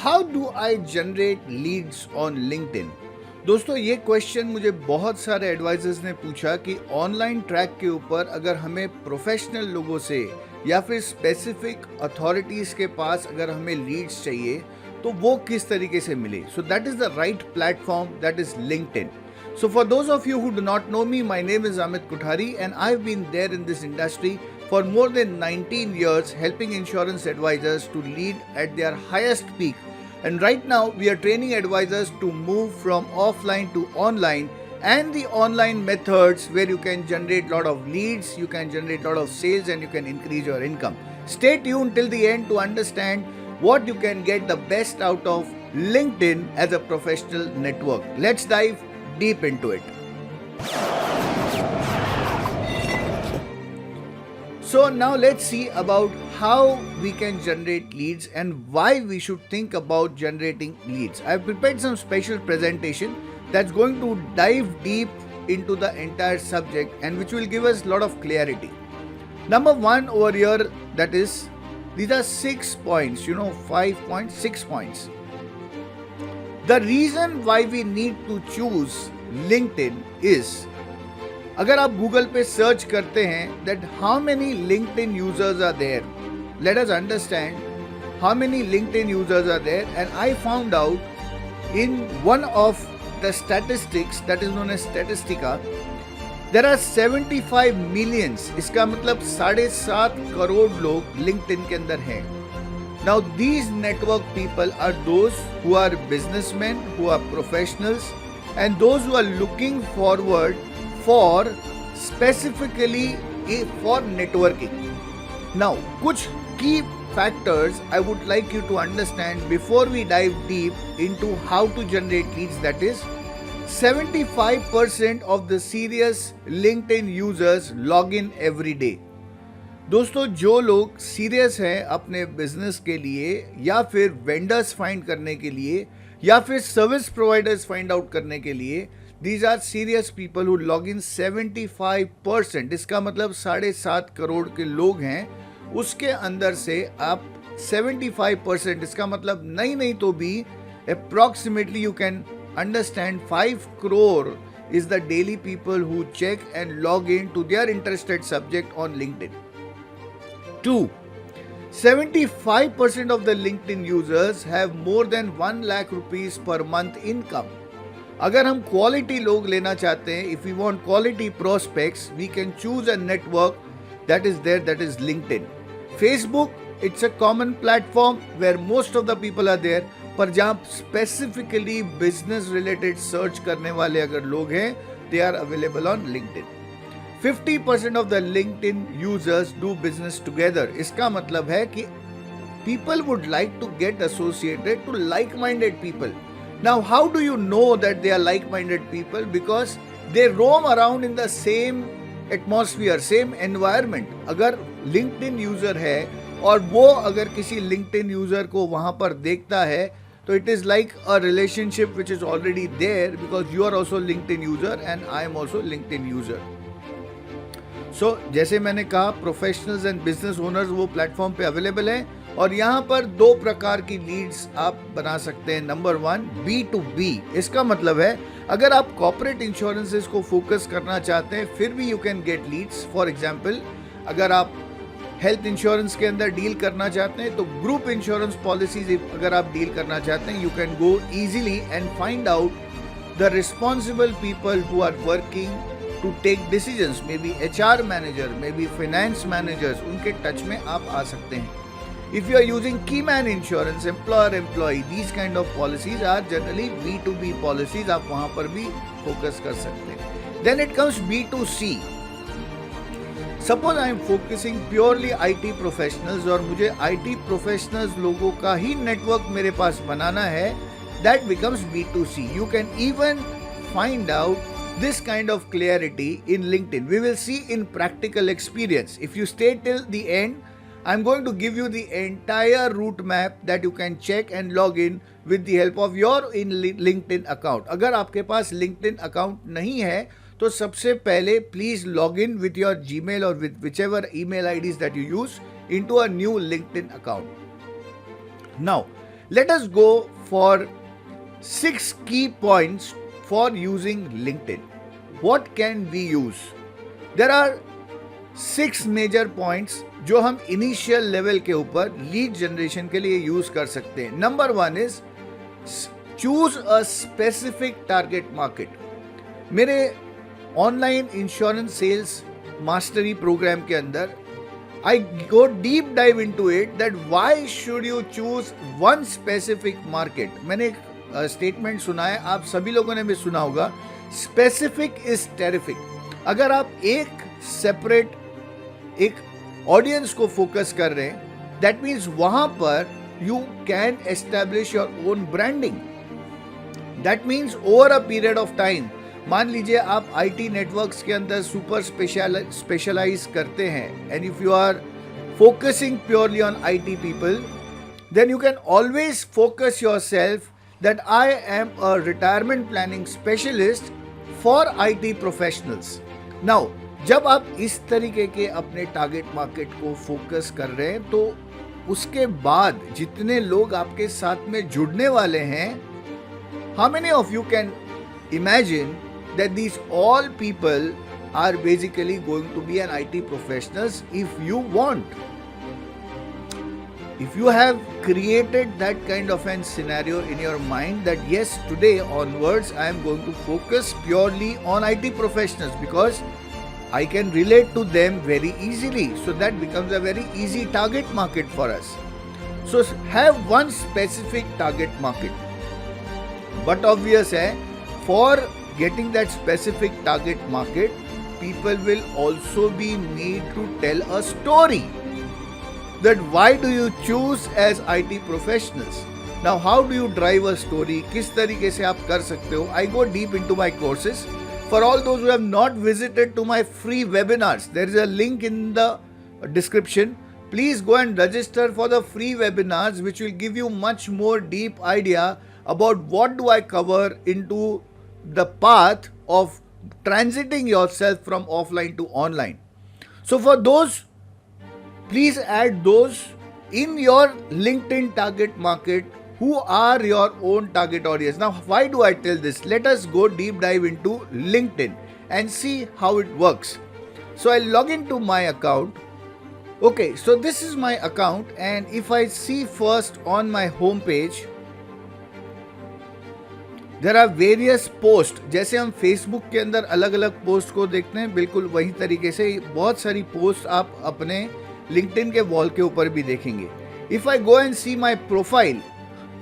How do I generate Leeds on LinkedIn? दोस्तों, ये question मुझे बहुत सारे एडवाइजर्स ने पूछा कि ऑनलाइन ट्रैक के ऊपर अगर हमें प्रोफेशनल लोगों से या फिर स्पेसिफिक अथॉरिटीज के पास अगर हमें लीड्स चाहिए तो वो किस तरीके से मिले. सो that is the right platform, that is LinkedIn. So for those of you who do not know me, my name is Amit Kuthari and I've been there in this industry for more than 19 years helping insurance advisors to lead at their highest peak. And right now we are training advisors to move from offline to online and the online methods where you can generate a lot of leads, you can generate a lot of sales and you can increase your income. Stay tuned till the end to understand what you can get the best out of LinkedIn as a professional network. Let's dive deep into it. So now let's see about how we can generate leads and why we should think about generating leads. I've prepared some special presentation that's going to dive deep into the entire subject and which will give us a lot of clarity. Number one over here, that is, these are 6 points, 5 points, 6 points. The reason why we need to choose LinkedIn is, अगर आप Google पे search करते हैं that how many LinkedIn users are there, let us understand how many LinkedIn users are there, and I found out in one of the statistics that is known as Statistica, there are 75 millions. इसका मतलब 7.5 करोड़ लोग LinkedIn के अंदर हैं. Now these network people are those who are businessmen, who are professionals, and those who are looking forward for specifically for networking. Now, कुछ key factors I would like you to understand before we dive deep into how to generate leads. That is, 75% of the serious LinkedIn users log in every day. दोस्तों, जो लोग serious हैं अपने business के लिए या फिर वेंडर्स फाइंड करने के लिए या फिर सर्विस प्रोवाइडर्स फाइंड आउट करने के लिए, these are serious people who log in 75%. इसका मतलब 7.5 करोड़ के लोग हैं. उसके अंदर से आप 75%, इसका मतलब नहीं तो भी approximately you can understand 5 crore is the daily people who check and log in to their interested subject on LinkedIn. 2. 75% of the LinkedIn users have more than 1 lakh rupees per month income. अगर हम quality लोग लेना चाहते हैं, if we want quality prospects, we can choose a network that is there, that is LinkedIn. Facebook, it's a common platform where most of the people are there, पर जहाँ specifically business related search करने वाले अगर लोग हैं, they are available on LinkedIn. 50% of the LinkedIn users do business together. इसका मतलब है कि people would like to get associated to like-minded people. Now, how do you know that they are like-minded people? Because they roam around in the same atmosphere, same environment. अगर LinkedIn user है और वो अगर किसी LinkedIn user को वहाँ पर देखता है, तो it is like a relationship which is already there because you are also LinkedIn user and I am also LinkedIn user. सो जैसे मैंने कहा, प्रोफेशनल्स एंड बिजनेस ओनर्स वो प्लेटफॉर्म पे अवेलेबल हैं और यहाँ पर 2 प्रकार की लीड्स आप बना सकते हैं. Number 1, B2B. इसका मतलब है अगर आप कॉर्पोरेट इंश्योरेंसेस को फोकस करना चाहते हैं फिर भी you can get leads. For example, अगर आप हेल्थ इंश्योरेंस के अंदर डील करना चाहते हैं तो ग्रुप इंश्योरेंस पॉलिसीज अगर आप डील करना चाहते हैं, you can go easily and find out the responsible people who are working to take decisions, maybe HR manager, maybe finance managers, उनके टच में आप आ सकते हैं. If you are using Keyman Insurance, employer-employee, these kind of policies are generally B2B policies, आप वहाँ पर भी focus कर सकते हैं. Then it comes B2C. Suppose I am focusing purely IT professionals और मुझे IT professionals लोगों का ही नेटवर्क मेरे पास बनाना है, that becomes B2C. You can even find out this kind of clarity in LinkedIn. We will see in practical experience. If you stay till the end, I'm going to give you the entire route map that you can check and log in with the help of your LinkedIn account. अगर आपके पास LinkedIn account नहीं है तो सबसे पहले please log in with your Gmail or with whichever email IDs that you use into a new LinkedIn account. Now, Let us go for 6 key points for using LinkedIn. What can we use? There are 6 major points जो हम initial level के ऊपर lead generation के लिए use कर सकते हैं. Number 1 is choose a specific target market. मेरे online insurance sales mastery program के अंदर I go deep dive into it that why should you choose one specific market. मैंने एक स्टेटमेंट सुना है, आप सभी लोगों ने भी सुना होगा, स्पेसिफिक इज टेरिफिक. अगर आप एक सेपरेट एक ऑडियंस को फोकस कर रहे हैं, दैट मीन्स वहां पर you can establish your own branding. That means over a period of time, मान लीजिए आप आईटी नेटवर्क्स के अंदर सुपर स्पेशलाइज करते हैं, and if you are focusing purely on IT people, then you can always focus yourself that I am a retirement planning specialist for IT professionals. Now, जब आप इस तरीके के अपने टारगेट मार्केट को फोकस कर रहे हैं, तो उसके बाद जितने लोग आपके साथ में जुड़ने वाले हैं, how many of you can imagine that these all people are basically going to be an IT professionals if you want? If you have created that kind of an scenario in your mind that yes, today onwards I am going to focus purely on IT professionals because I can relate to them very easily, so that becomes a very easy target market for us. So have one specific target market. But obvious hai, for getting that specific target market, people will also be need to tell a story. That why do you choose as IT professionals? Now how do you drive a story? किस तरीके से आप कर सकते हो? I go deep into my courses. For all those who have not visited to my free webinars, there is a link in the description. Please go and register for the free webinars, which will give you much more deep idea about what do I cover into the path of transiting yourself from offline to online. So for those, please add those in your LinkedIn target market who are your own target audience. Now, why do I tell this? Let us go deep dive into LinkedIn and see how it works. So I'll log into my account. Okay, so this is my account, and if I see first on my home page, there are various post. जैसे हम Facebook के अंदर अलग अलग post को देखते हैं, बिल्कुल वही तरीके से बहुत सारी पोस्ट आप अपने लिंक्डइन के वॉल के ऊपर भी देखेंगे. If I go and see my profile,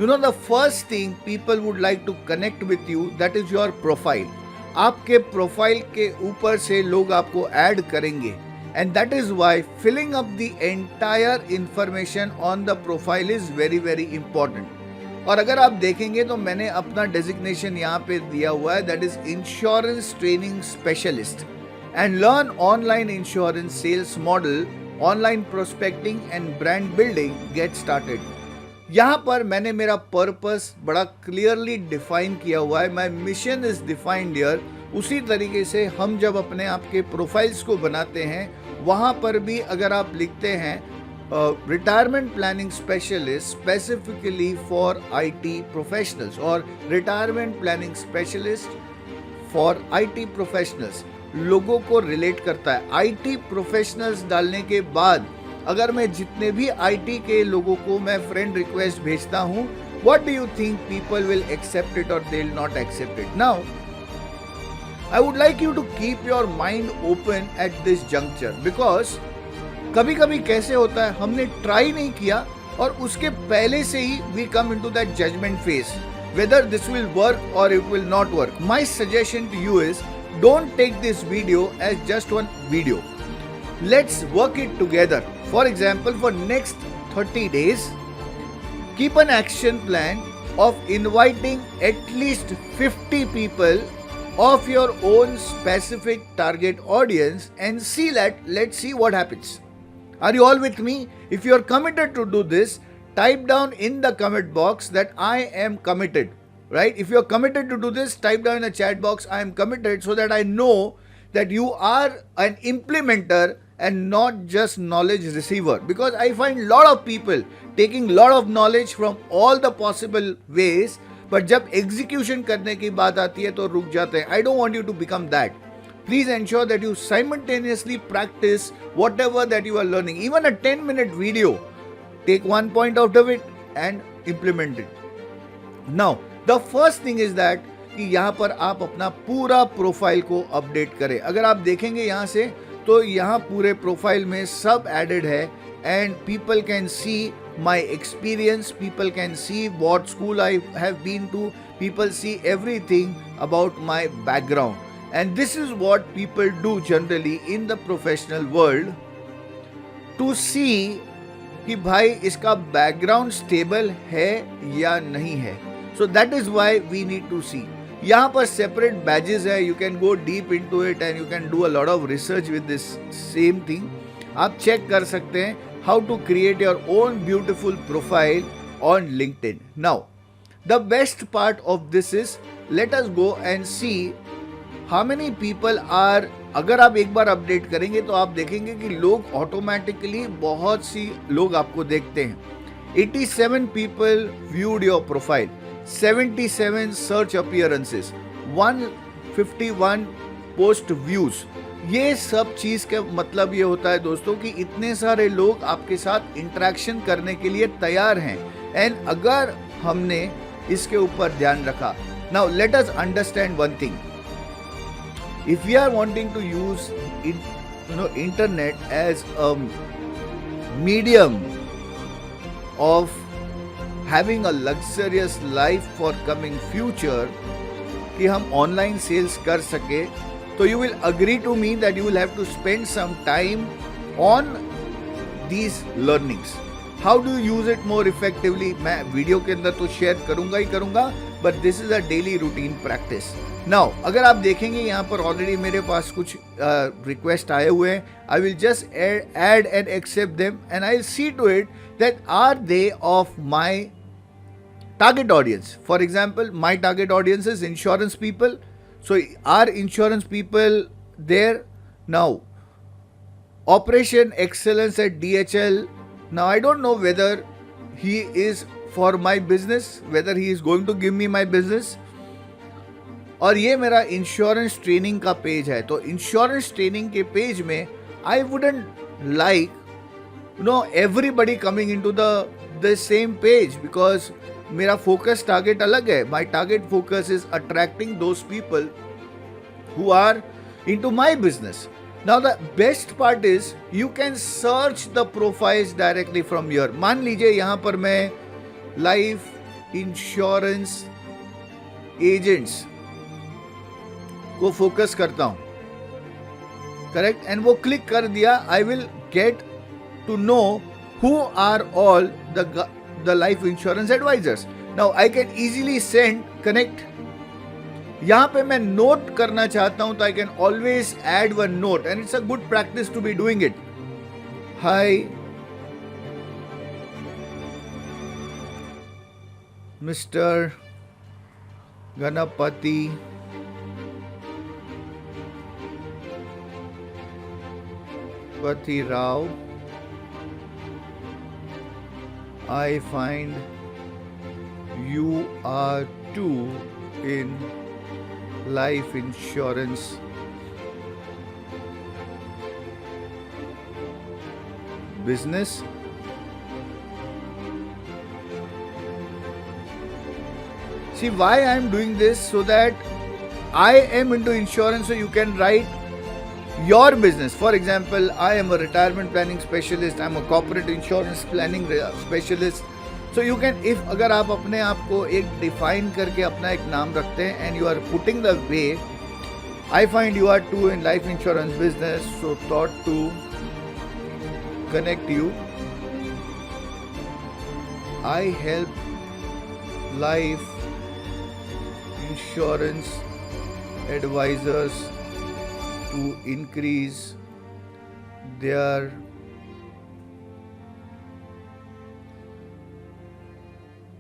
you know the first thing people would like to connect with you, that is your profile. आपके प्रोफाइल के ऊपर से लोग आपको ऐड करेंगे, and that is why filling up the entire information on the profile is very very important. और अगर आप देखेंगे तो मैंने अपना डेजिग्नेशन यहाँ पे दिया हुआ है, that is insurance training specialist and learn online insurance sales model, online prospecting and brand building, get started. यहाँ पर मैंने मेरा पर्पस बड़ा क्लियरली डिफाइन किया हुआ है. माई मिशन इज डिफाइंड हियर. उसी तरीके से हम जब अपने आपके प्रोफाइल्स को बनाते हैं, वहाँ पर भी अगर आप लिखते हैं retirement planning specialist specifically for IT professionals or retirement planning specialist for IT professionals, लोगों को रिलेट करता है. IT professionals डालने के बाद अगर मैं जितने भी IT के लोगों को मैं फ्रेंड रिक्वेस्ट भेजता हूँ, what do you think people will accept it or they will not accept it? Now I would like you to keep your mind open at this juncture, because कभी कभी कैसे होता है, हमने ट्राई नहीं किया और उसके पहले से ही we come into that judgement phase, whether this will work or it will not work. My suggestion to you is don't take this video as just one video. Let's work it together. For example, for next 30 days, keep an action plan of inviting at least 50 people of your own specific target audience and see let's see what happens. Are you all with me? If you are committed to do this, type down in the comment box that I am committed, right? If you are committed to do this, type down in the chat box I am committed, so that I know that you are an implementer and not just knowledge receiver, because I find lot of people taking lot of knowledge from all the possible ways, but जब execution करने की बात आती है तो रुक जाते हैं. I don't want you to become that. Please ensure that you simultaneously practice whatever that you are learning. Even a 10-minute video, take one point out of it and implement it. Now, the first thing is that कि यहाँ पर आप अपना पूरा profile को update करें. अगर आप देखेंगे यहाँ से तो यहाँ पूरे प्रोफाइल में सब एडेड है, and people can see my experience, people can see what school I have been to, people see everything about my background. And this is what people do generally in the professional world to see कि भाई इसका background stable है या नहीं है. So that is why we need to see. यहाँ पर separate badges है, you can go deep into it and you can do a lot of research with this same thing. आप चेक कर सकते हैं how to create your own beautiful profile on LinkedIn. Now the best part of this is, let us go and see how many people are. अगर आप एक बार update करेंगे तो आप देखेंगे कि लोग ऑटोमेटिकली, बहुत सी लोग आपको देखते हैं. 87 people viewed your profile, 77 search appearances, 151 post views. ये सब चीज का मतलब ये होता है दोस्तों कि इतने सारे लोग आपके साथ इंटरेक्शन करने के लिए तैयार हैं. एंड अगर हमने इसके ऊपर ध्यान रखा. Now let us understand one thing. If we are wanting to use internet as a medium of having a luxurious life for coming future, कि हम ऑनलाइन सेल्स कर सके, तो you will agree to me that you will have to spend some time on these learnings. How do you use it more effectively? मैं video के अंदर तो share करूंगा ही करूंगा, but this is a daily routine practice. Now, अगर आप देखेंगे यहाँ पर ऑलरेडी मेरे पास कुछ रिक्वेस्ट आए हुए हैं. I will just add and accept them, and I'll see to it that are they of my target audience. For example, my target audience is insurance people. So are insurance people there? Now, Operation Excellence at DHL. Now I don't know whether he is for my business, whether he is going to give me my business. और ये मेरा insurance training का page है. तो insurance training के page में I wouldn't like everybody coming into the same page, because मेरा focus target अलग है. My target focus is attracting those people who are into my business. Now the best part is you can search the profiles directly from here. मान लीजिए यहाँ पर मैं life insurance agents को focus करता हूँ, करेक्ट, एंड वो click कर दिया. I will get to know who are all the life insurance advisors. Now I can easily connect. यहाँ पे मैं नोट करना चाहता हूँ तो I can always add one note, and it's a good practice to be doing it. Hi, Mr. Ganapati Rao. I find you are too in life insurance business. See why I am doing this, so that I am into insurance, so you can write your business. For example, I am a retirement planning specialist, I am a corporate insurance planning specialist. So you can, if अगर आप अपने आप को एक define करके अपना एक नाम रखते हैं and you are putting the way, I find you are too in life insurance business, so thought to connect you. I help life insurance advisors to increase their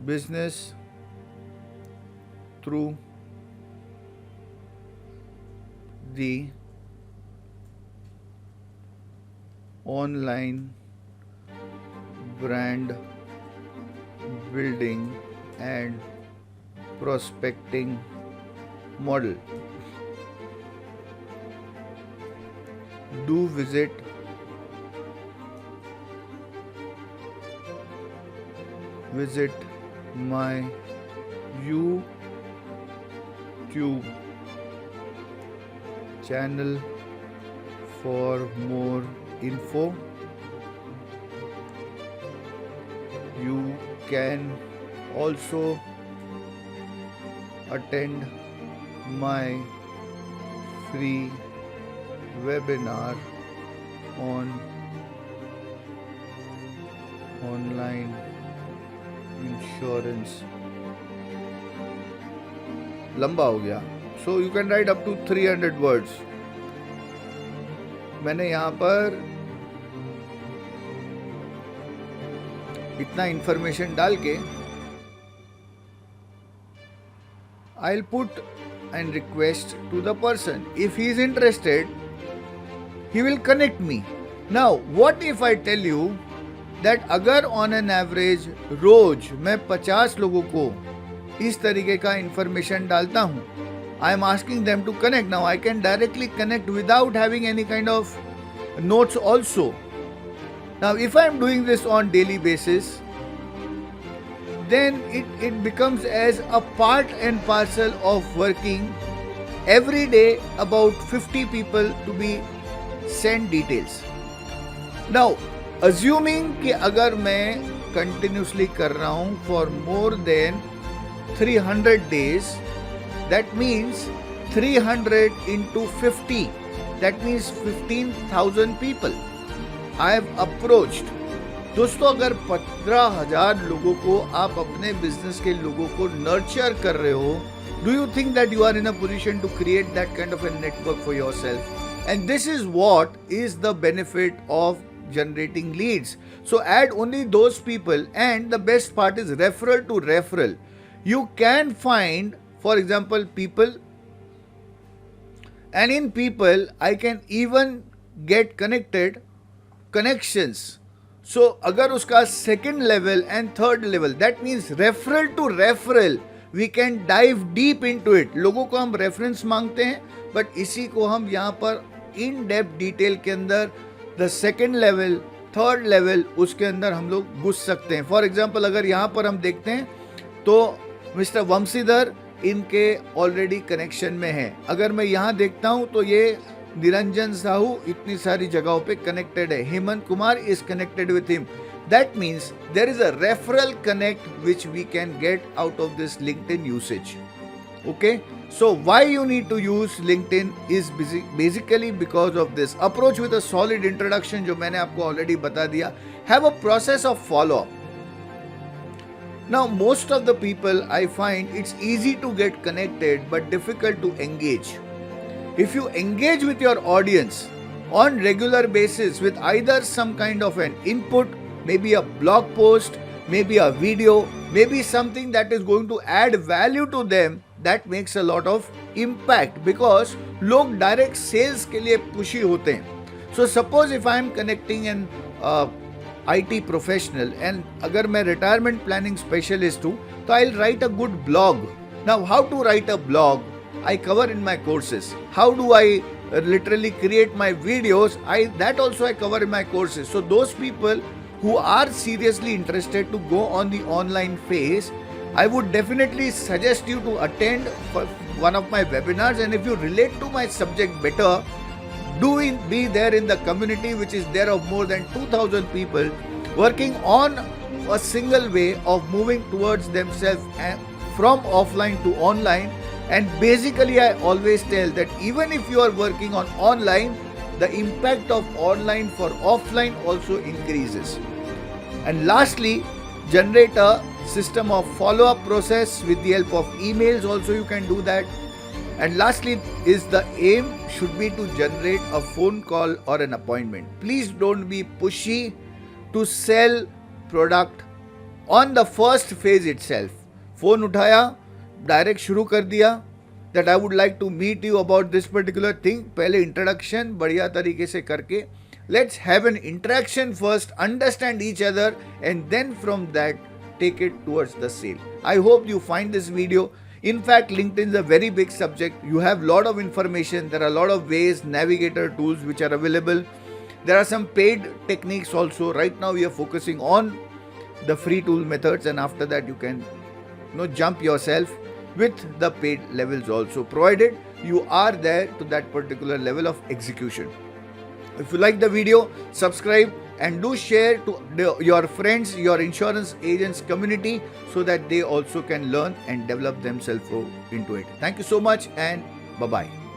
business through the online brand building and prospecting model. Do visit my YouTube channel for more info. You can also attend my free webinar on online insurance. लंबा हो गया, so you can write up to 300 words. मैंने यहाँ पर इतना information डाल के I'll put and request to the person. If he is interested, he will connect me. Now, what if I tell you that अगर on an average रोज मैं 50 लोगों को इस तरीके का इंफॉर्मेशन डालता हूँ, I am asking them to connect. Now I can directly connect without having any kind of notes also. Now if I am doing this on daily basis, then it becomes as a part and parcel of working every day about 50 people to be sent details. Now assuming कि अगर मैं continuously कर रहा हूँ for more than 300 days, that means 300 into 50, that means 15,000 people I have approached. दोस्तों, अगर 15,000 लोगों को आप अपने बिजनेस के लोगों को नर्चर कर रहे हो, do you think that you are in a position to create that kind of a network for yourself? And this is what is the benefit of generating leads. So add only those people, and the best part is referral to referral. You can find, for example, people, and in people I can even get connections. So अगर उसका second level and third level, that means referral to referral, we can dive deep into it. लोगों को हम reference मांगते हैं, but इसी को हम यहाँ पर in depth detail के अंदर the second level, third level, उसके अंदर हम लोग घुस सकते हैं. For example, अगर यहाँ पर हम देखते हैं तो मिस्टर वंशीधर इनके ऑलरेडी कनेक्शन में है. अगर मैं यहाँ देखता हूँ तो ये निरंजन साहू इतनी सारी जगहों पे कनेक्टेड है. Hemant Kumar is connected with him. That means there is a referral connect which we can get out of this LinkedIn usage. Okay, so why you need to use LinkedIn is basically because of this approach with a solid introduction, जो मैंने आपको already बता दिया. Have a process of follow up. Now, most of the people I find it's easy to get connected but difficult to engage. If you engage with your audience on regular basis with either some kind of an input, maybe a blog post, maybe a video, maybe something that is going to add value to them, that makes a lot of impact because लोग direct sales के लिए pushy होते हैं. So suppose if I am connecting an IT professional and अगर मैं retirement planning specialist हूँ तो I'll write a good blog. Now how to write a blog I cover in my courses. How do I literally create my videos, that also I cover in my courses. So those people who are seriously interested to go on the online phase, I would definitely suggest you to attend one of my webinars, and if you relate to my subject better, be there in the community which is there of more than 2,000 people working on a single way of moving towards themselves from offline to online. And basically I always tell that even if you are working on online, the impact of online for offline also increases. And lastly, generate a system of follow-up process with the help of emails. Also you can do that. And lastly is the aim should be to generate a phone call or an appointment. Please don't be pushy to sell product on the first phase itself. Phone उठाया, direct शुरू कर दिया that I would like to meet you about this particular thing. पहले introduction बढ़िया तरीके से करके Let's have an interaction first, understand each other, and then from that take it towards the sale. I hope you find this video. In fact, LinkedIn is a very big subject. You have a lot of information. There are a lot of ways, navigator tools which are available. There are some paid techniques also. Right now we are focusing on the free tool methods, and after that you can jump yourself with the paid levels also, provided you are there to that particular level of execution. If you like the video, subscribe and do share to your friends, your insurance agents community, so that they also can learn and develop themselves into it. Thank you so much, and bye-bye.